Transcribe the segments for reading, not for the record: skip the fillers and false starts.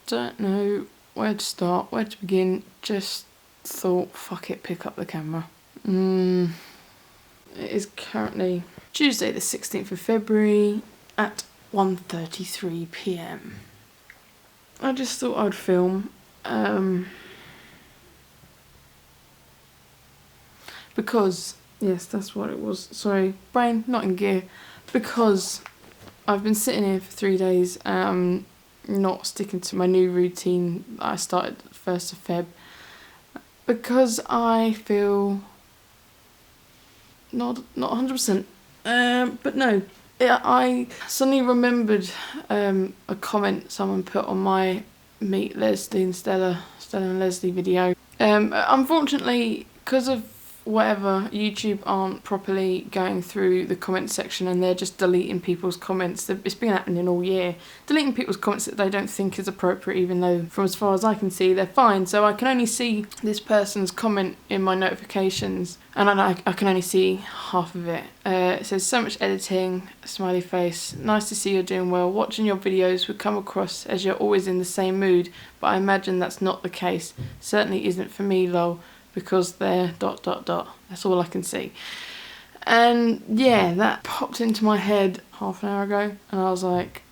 don't know where to start, where to begin. Just thought, fuck it, pick up the camera. It is currently Tuesday the 16th of February at 1:33 p.m. I just thought I'd film. Because, yes, that's what it was. Sorry, brain not in gear. Because I've been sitting here for 3 days, not sticking to my new routine that I started 1st of Feb. Because I feel not 100%. But no, I suddenly remembered a comment someone put on my Meet Leslie and Stella and Leslie video. Unfortunately, because of whatever, YouTube aren't properly going through the comment section and they're just deleting people's comments. It's been happening all year. Deleting people's comments that they don't think is appropriate, even though from as far as I can see they're fine. So I can only see this person's comment in my notifications and I can only see half of it. It says, so much editing, smiley face, nice to see you're doing well. Watching your videos would come across as you're always in the same mood, but I imagine that's not the case. Certainly isn't for me, lol. Because they're ... That's all I can see. And yeah, that popped into my head half an hour ago and I was like,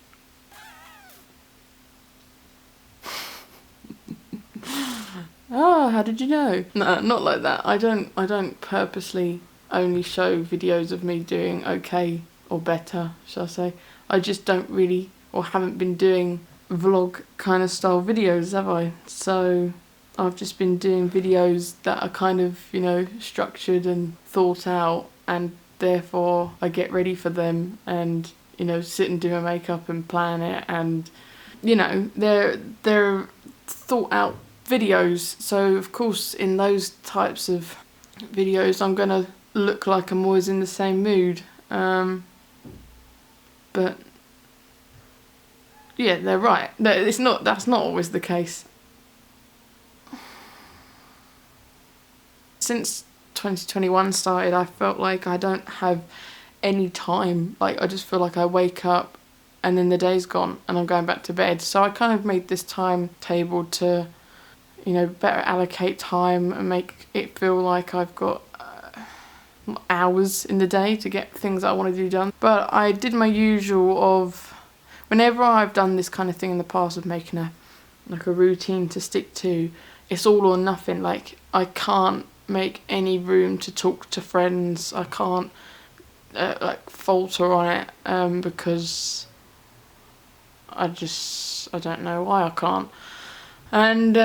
oh, how did you know? No, not like that. I don't purposely only show videos of me doing okay or better, shall I say. I just don't really, or haven't been doing vlog kind of style videos, have I? So I've just been doing videos that are kind of, you know, structured and thought out, and therefore I get ready for them and, you know, sit and do my makeup and plan it, and, you know, they're thought out videos. So of course in those types of videos I'm gonna look like I'm always in the same mood. But yeah, they're right. That's not always the case. Since 2021 started, I felt like I don't have any time. Like, I just feel like I wake up and then the day's gone and I'm going back to bed. So I kind of made this timetable to, you know, better allocate time and make it feel like I've got hours in the day to get things I want to do done. But I did my usual of, whenever I've done this kind of thing in the past of making a routine to stick to, it's all or nothing. Like, I can't make any room to talk to friends. I can't like falter on it because I don't know why I can't. And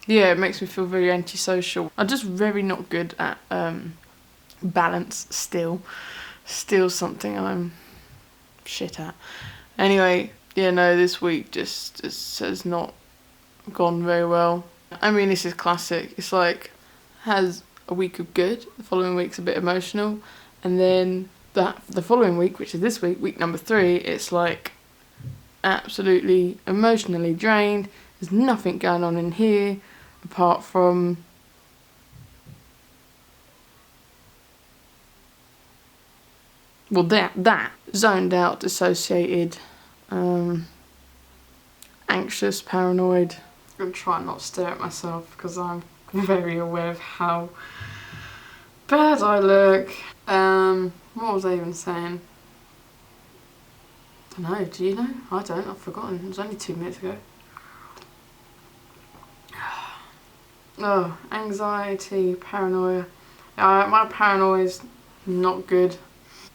yeah, it makes me feel very antisocial. I'm just very not good at balance still something I'm shit at. Anyway, yeah, no, this week just has not gone very well. I mean, this is classic. It's like, has a week of good, the following week's a bit emotional, and then the following week, which is this week, week number 3, it's like absolutely emotionally drained. There's nothing going on in here apart from that zoned out, dissociated, anxious, paranoid. I'm gonna try not to stare at myself because I'm very aware of how bad I look. What was I even saying? I don't know, do you know? I don't, I've forgotten. It was only 2 minutes ago. Oh, anxiety, paranoia. My paranoia's not good.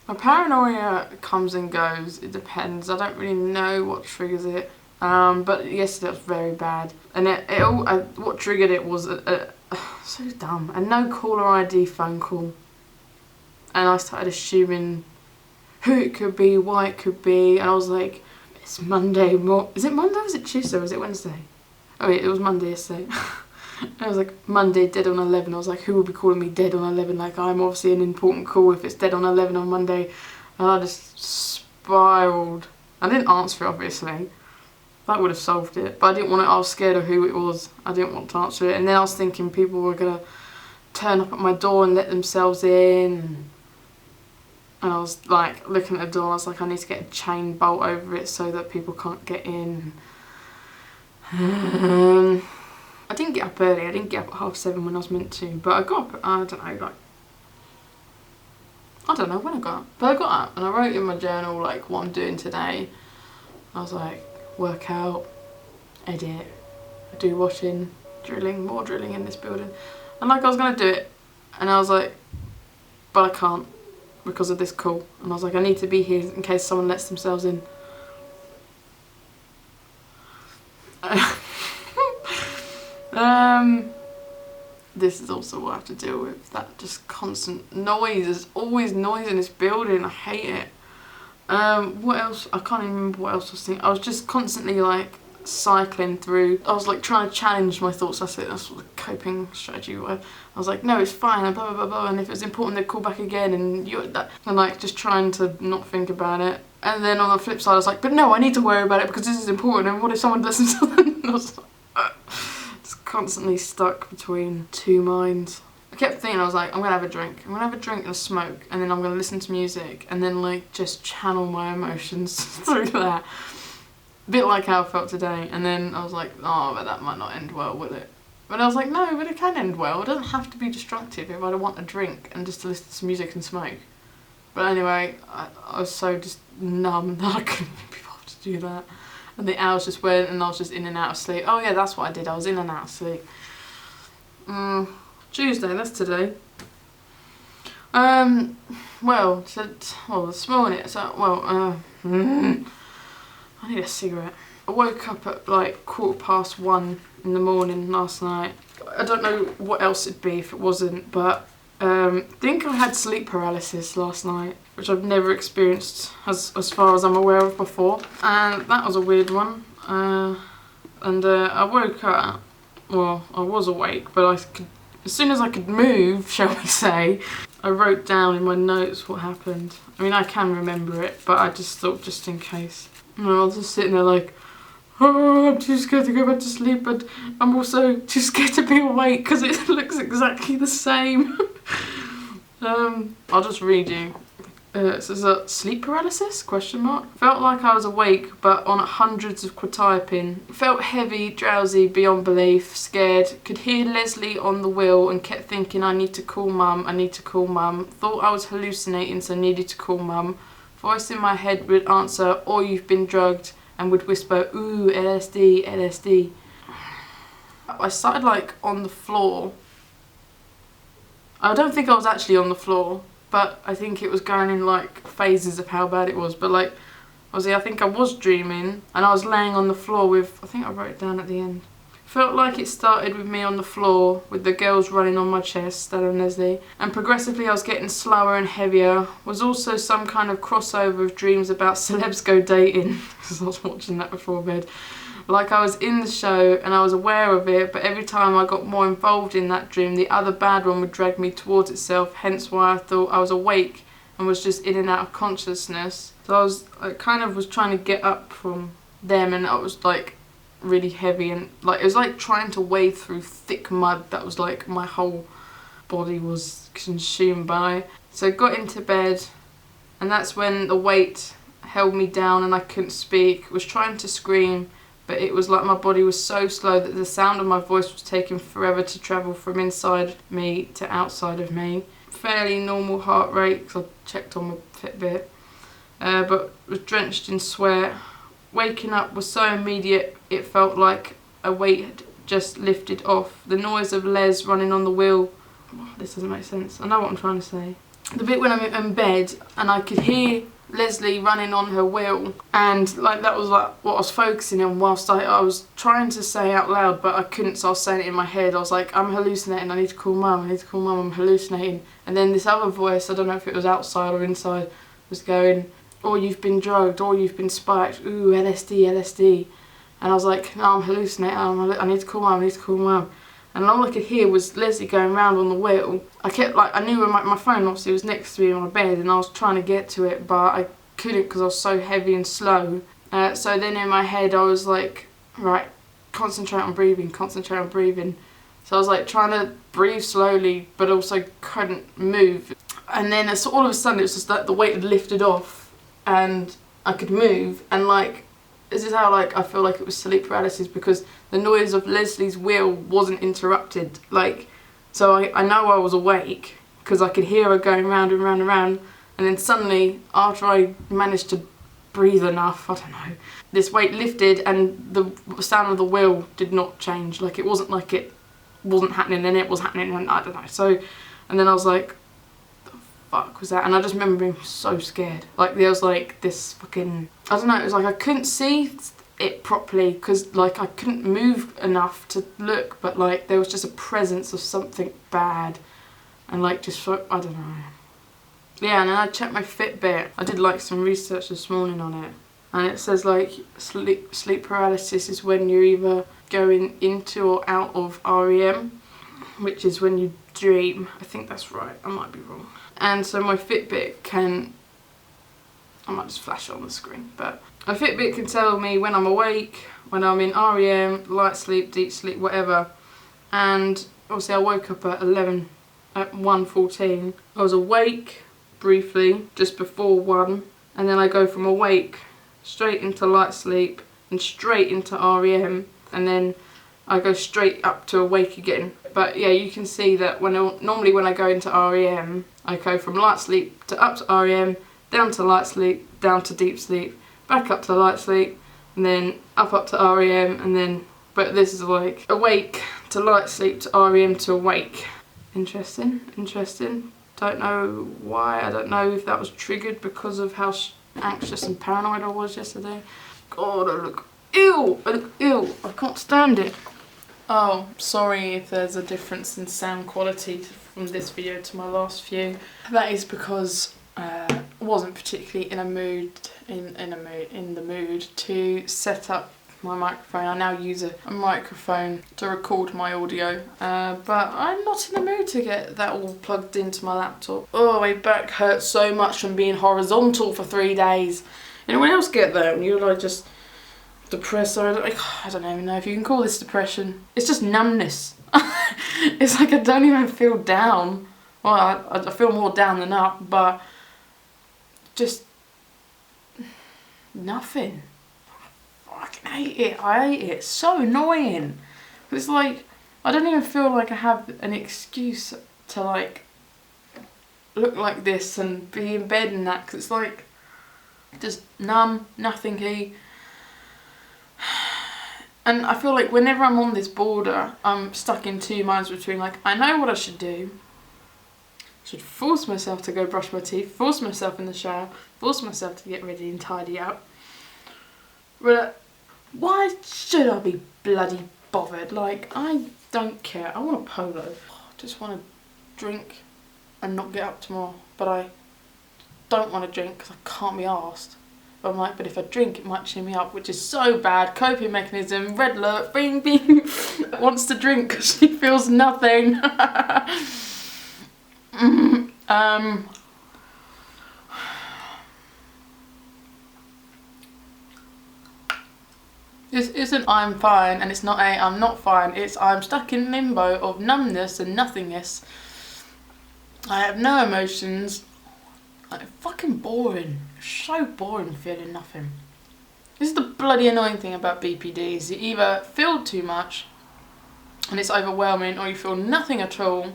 My paranoia comes and goes, it depends. I don't really know what triggers it. But yesterday was very bad. And what triggered it was so dumb. A no caller ID phone call. And I started assuming who it could be, why it could be. And I was like, it's Monday. Is it Monday or is it Tuesday or is it Wednesday? Oh yeah, it was Monday yesterday. I was like, Monday, dead on 11. I was like, who will be calling me dead on 11? Like, I'm obviously an important call if it's dead on 11 on Monday. And I just spiraled. I didn't answer it, obviously. That would have solved it. But I didn't want to, I was scared of who it was. I didn't want to answer it. And then I was thinking people were going to turn up at my door and let themselves in. And I was like, looking at the door and I was like, I need to get a chain bolt over it so that people can't get in. I didn't get up early. I didn't get up at 7:30 when I was meant to, but I got up at, I don't know, like, I don't know when I got up, but I got up and I wrote in my journal like what I'm doing today. I was like, work out, edit, do washing, drilling, more drilling in this building. And like I was gonna do it, and I was like, but I can't because of this call. And I was like, I need to be here in case someone lets themselves in. This is also what I have to deal with, that just constant noise. There's always noise in this building. I hate it. What else? I can't even remember what else I was thinking. I was just constantly like cycling through. I was like trying to challenge my thoughts. That's it. That's what the coping strategy was. I was like, no, it's fine, and blah blah blah blah. And if it's important, they'd call back again. And like just trying to not think about it. And then on the flip side, I was like, but no, I need to worry about it because this is important. And what if someone does something? I was like, just constantly stuck between two minds. I kept thinking, I was like, I'm gonna have a drink. I'm gonna have a drink and a smoke, and then I'm gonna listen to music, and then like just channel my emotions through that. A bit like how I felt today. And then I was like, oh, but that might not end well, will it? But I was like, no, but it can end well. It doesn't have to be destructive if I don't want a drink and just to listen to some music and smoke. But anyway, I was so just numb that I couldn't be bothered to do that. And the hours just went, and I was just in and out of sleep. Oh yeah, that's what I did. I was in and out of sleep. Tuesday, that's today. Well, this morning, I need a cigarette. I woke up at like 1:15 in the morning last night. I don't know what else it'd be if it wasn't, but I think I had sleep paralysis last night, which I've never experienced as far as I'm aware of before. And that was a weird one. I woke up, well, I was awake, but as soon as I could move, shall we say, I wrote down in my notes what happened. I mean, I can remember it, but I just thought just in case. And I was just sitting there like, oh, I'm too scared to go back to sleep, but I'm also too scared to be awake because it looks exactly the same. I'll just read you. It says sleep paralysis? ? Felt like I was awake but on hundreds of quetiapine. Felt heavy, drowsy beyond belief, scared. Could hear Leslie on the wheel and kept thinking I need to call mum, I need to call mum. Thought I was hallucinating so needed to call mum. Voice in my head would answer, or you've been drugged, and would whisper, ooh, LSD, LSD. I started like on the floor. I don't think I was actually on the floor, but I think it was going in like phases of how bad it was. But like, obviously I think I was dreaming, and I was laying on the floor with, I think I wrote it down at the end. Felt like it started with me on the floor, with the girls running on my chest, Stella and Leslie, and progressively I was getting slower and heavier. Was also some kind of crossover of dreams about celebs go dating, because I was watching that before bed. Like I was in the show and I was aware of it, but every time I got more involved in that dream, the other bad one would drag me towards itself, hence why I thought I was awake and was just in and out of consciousness. So I kind of was trying to get up from them, and I was like really heavy, and like it was like trying to wade through thick mud that was like my whole body was consumed by. So I got into bed, and that's when the weight held me down and I couldn't speak. Was trying to scream, but it was like my body was so slow that the sound of my voice was taking forever to travel from inside me to outside of me. Fairly normal heart rate, because I checked on my Fitbit, but was drenched in sweat. Waking up was so immediate, it felt like a weight had just lifted off. The noise of Les running on the wheel. Oh, this doesn't make sense. I know what I'm trying to say. The bit when I'm in bed and I could hear Leslie running on her wheel, and like that was like what I was focusing on whilst I was trying to say out loud, but I couldn't, so I was saying it in my head. I was like, I'm hallucinating, I need to call mum, I need to call mum, I'm hallucinating. And then this other voice, I don't know if it was outside or inside, was going, or you've been drugged, or you've been spiked, ooh, LSD, LSD. And I was like, no, I'm hallucinating, I need to call mum, I need to call mum. And all I could hear was Leslie going round on the wheel. I kept like, I knew where my phone obviously was next to me on my bed, and I was trying to get to it, but I couldn't because I was so heavy and slow. So then in my head I was like, right, concentrate on breathing, concentrate on breathing. So I was like trying to breathe slowly, but also couldn't move. And then all of a sudden it was just like the weight had lifted off and I could move, and like This is how like I feel like it was sleep paralysis, because the noise of Leslie's wheel wasn't interrupted. Like, so I know I was awake because I could hear her going round and round and round, and then suddenly after I managed to breathe enough, I don't know, this weight lifted and the sound of the wheel did not change. Like, it wasn't like it wasn't happening and it was happening, and I don't know. So, and then I was like, the fuck was that? And I just remember being so scared. Like, there was like this fucking, I don't know, it was like I couldn't see it properly because like I couldn't move enough to look, but like there was just a presence of something bad, and like just, I don't know. Yeah, and then I checked my Fitbit. I did like some research this morning on it, and it says like sleep paralysis is when you're either going into or out of REM, which is when you dream. I think that's right, I might be wrong. And so my Fitbit can, I might just flash it on the screen, but my Fitbit can tell me when I'm awake, when I'm in REM, light sleep, deep sleep, whatever. And obviously I woke up at 1:14. I was awake briefly just before 1, and then I go from awake straight into light sleep and straight into REM, and then I go straight up to awake again. But yeah, you can see that normally when I go into REM, I go from light sleep to up to REM, down to light sleep, down to deep sleep, back up to light sleep, and then up to REM, and then, but this is like awake to light sleep to REM to awake. Interesting, interesting. Don't know why. I don't know if that was triggered because of how anxious and paranoid I was yesterday. God, I look ill. I look ill. I can't stand it. Oh, sorry if there's a difference in sound quality from this video to my last few. That is because I wasn't particularly in the mood to set up my microphone. I now use a microphone to record my audio, but I'm not in the mood to get that all plugged into my laptop. Oh, my back hurts so much from being horizontal for 3 days. Anyone else get that when you're like just depressed, or like, I don't even know if you can call this depression. It's just numbness. It's like I don't even feel down. Well, I feel more down than up, but just nothing. I fucking hate it. I hate it. It's so annoying. It's like I don't even feel like I have an excuse to like look like this and be in bed and that, because it's like just numb, nothingy. And I feel like whenever I'm on this border, I'm stuck in two minds between like, I know what I should do. I should force myself to go brush my teeth, force myself in the shower, force myself to get ready and tidy up. But why should I be bloody bothered? Like, I don't care. I want a polo. I just want to drink and not get up tomorrow. But I don't want to drink because I can't be arsed. But I'm like, but if I drink, it might cheer me up, which is so bad. Coping mechanism, red alert, bing, bing. Wants to drink because she feels nothing. This isn't I'm fine, and it's not a I'm not fine. It's I'm stuck in limbo of numbness and nothingness. I have no emotions. Like, fucking boring. So boring feeling nothing. This is the bloody annoying thing about BPD, is you either feel too much and it's overwhelming, or you feel nothing at all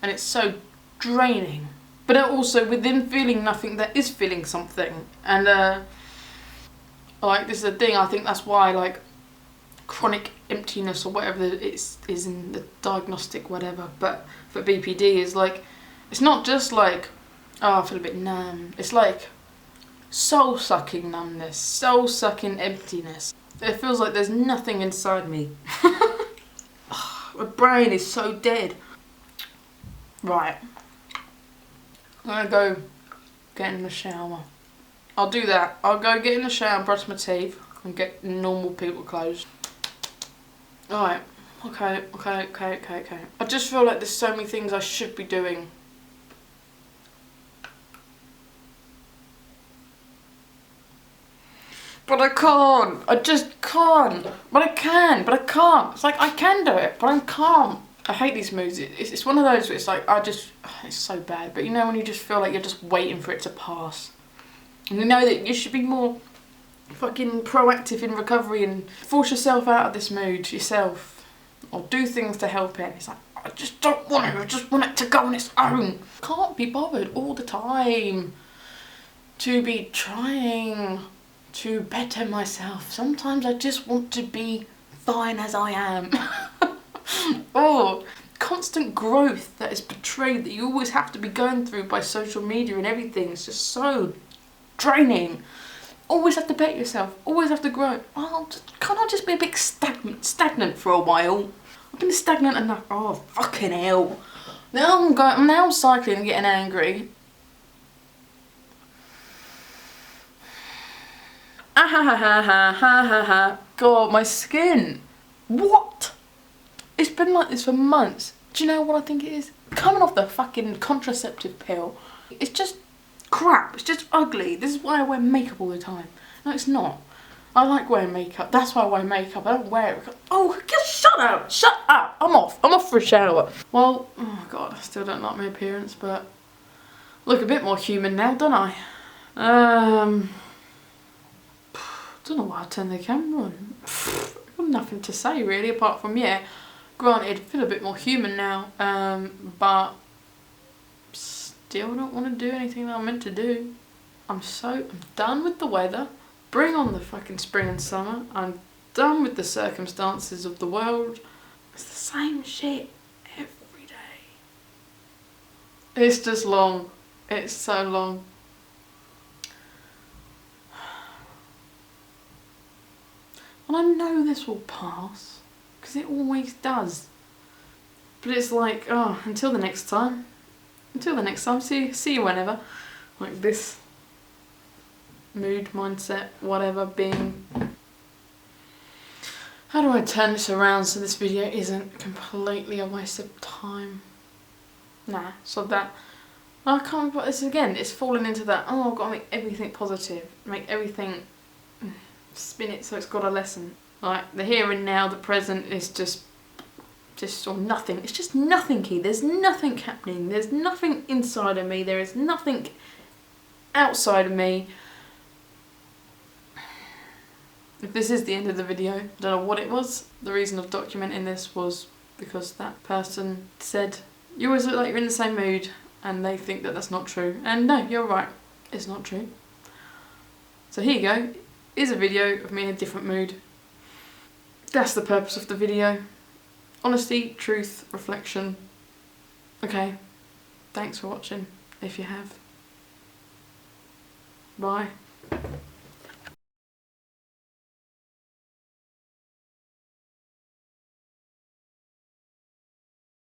and it's so draining. But also within feeling nothing there is feeling something. And like, this is the thing, I think that's why like chronic emptiness or whatever it is in the diagnostic whatever, but for BPD is like, it's not just like, oh, I feel a bit numb. It's like soul-sucking numbness, soul-sucking emptiness. It feels like there's nothing inside me. My brain is so dead. Right. I'm gonna go get in the shower. I'll do that. I'll go get in the shower and brush my teeth and get normal people clothes. Alright. Okay. I just feel like there's so many things I should be doing. But I can't. I just can't. But I can. But I can't. It's like I can do it, but I can't. I hate these moods. It's one of those where it's like it's so bad. But you know when you just feel like you're just waiting for it to pass. And you know that you should be more fucking proactive in recovery and force yourself out of this mood yourself. Or do things to help it. It's like, I just don't want it, I just want it to go on its own. Can't be bothered all the time to be trying to better myself. Sometimes I just want to be fine as I am. Or constant growth that is portrayed that you always have to be going through by social media and everything. It's just so draining. Always have to better yourself, always have to grow. Well, can't I just be a bit stagnant for a while? I've been stagnant enough. Oh, fucking hell. Now I'm cycling and getting angry. Ah ha ha ha ha ha ha ha. God, my skin. What? It's been like this for months. Do you know what I think it is? Coming off the fucking contraceptive pill. It's just crap. It's just ugly. This is why I wear makeup all the time. No, it's not. I like wearing makeup. That's why I wear makeup. I don't wear it. Oh, just shut up. Shut up. I'm off. I'm off for a shower. Well, oh God, I still don't like my appearance, but look a bit more human now, don't I? Don't know why I turned the camera on. I've got nothing to say really, apart from, yeah, granted, I feel a bit more human now, but still don't want to do anything that I'm meant to do. I'm done with the weather. Bring on the fucking spring and summer. I'm done with the circumstances of the world. It's the same shit every day. It's just long. It's so long. And I know this will pass, because it always does. But it's like, oh, until the next time. Until the next time, see you whenever. Like this mood, mindset, whatever, being. How do I turn this around so this video isn't completely a waste of time? Nah, so that. I can't put this again. It's falling into that, oh, I've got to make everything positive. Make everything, spin it so it's got a lesson. Like, the here and now, the present is just or nothing. It's just nothing, Key. There's nothing happening. There's nothing inside of me. There is nothing outside of me. If this is the end of the video, I don't know what it was. The reason of documenting this was because that person said, you always look like you're in the same mood, and they think that that's not true. And no, you're right. It's not true. So here you go. Here's a video of me in a different mood. That's the purpose of the video. Honesty, truth, reflection. Okay, thanks for watching, if you have. Bye.